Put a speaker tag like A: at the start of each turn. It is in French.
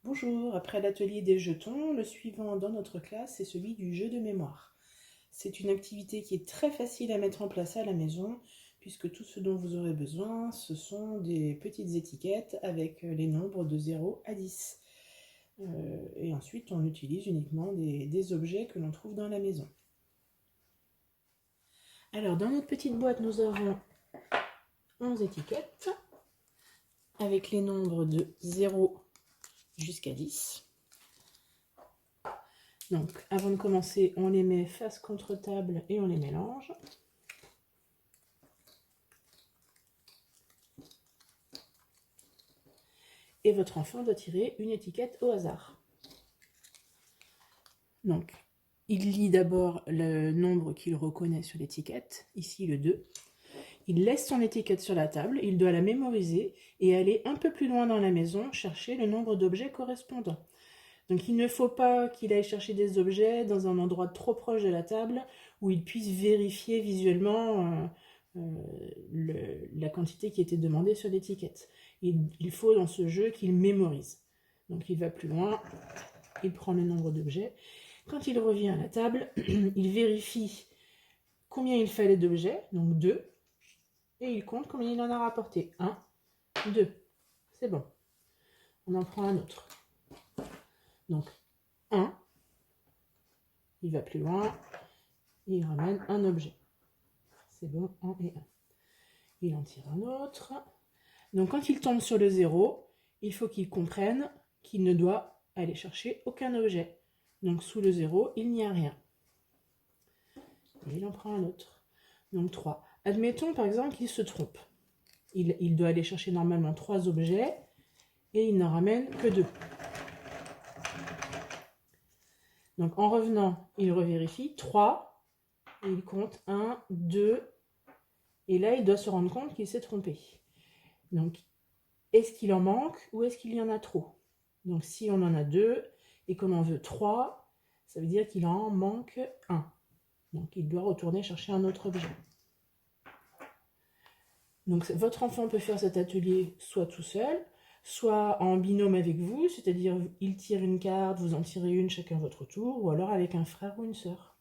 A: Bonjour, après l'atelier des jetons, le suivant dans notre classe est celui du jeu de mémoire. C'est une activité qui est très facile à mettre en place à la maison, puisque tout ce dont vous aurez besoin, ce sont des petites étiquettes avec les nombres de 0 à 10. Et ensuite, on utilise uniquement des objets que l'on trouve dans la maison. Alors, dans notre petite boîte, nous avons 11 étiquettes avec les nombres de 0 jusqu'à 10. Donc, avant de commencer, on les met face contre table et on les mélange. Et votre enfant doit tirer une étiquette au hasard. Donc, il lit d'abord le nombre qu'il reconnaît sur l'étiquette, ici le 2. Il laisse son étiquette sur la table, il doit la mémoriser et aller un peu plus loin dans la maison chercher le nombre d'objets correspondants. Donc il ne faut pas qu'il aille chercher des objets dans un endroit trop proche de la table où il puisse vérifier visuellement la quantité qui était demandée sur l'étiquette. Il faut dans ce jeu qu'il mémorise. Donc il va plus loin, il prend le nombre d'objets. Quand il revient à la table, il vérifie combien il fallait d'objets, donc 2, et il compte combien il en a rapporté. 1, 2, c'est bon. On en prend un autre. Donc 1, il va plus loin, il ramène un objet. C'est bon, 1 et 1. Il en tire un autre. Donc quand il tombe sur le 0, il faut qu'il comprenne qu'il ne doit aller chercher aucun objet. Donc sous le 0, il n'y a rien. Et il en prend un autre. Donc 3. Admettons par exemple qu'il se trompe. Il doit aller chercher normalement 3 objets et il n'en ramène que 2. Donc en revenant, il revérifie 3 et il compte 1, 2 et là il doit se rendre compte qu'il s'est trompé. Donc est-ce qu'il en manque ou est-ce qu'il y en a trop? Donc si on en a 2 et qu'on en veut 3, ça veut dire qu'il en manque 1. Donc il doit retourner chercher un autre objet. Donc votre enfant peut faire cet atelier soit tout seul, soit en binôme avec vous, c'est-à-dire il tire une carte, vous en tirez une chacun votre tour, ou alors avec un frère ou une sœur.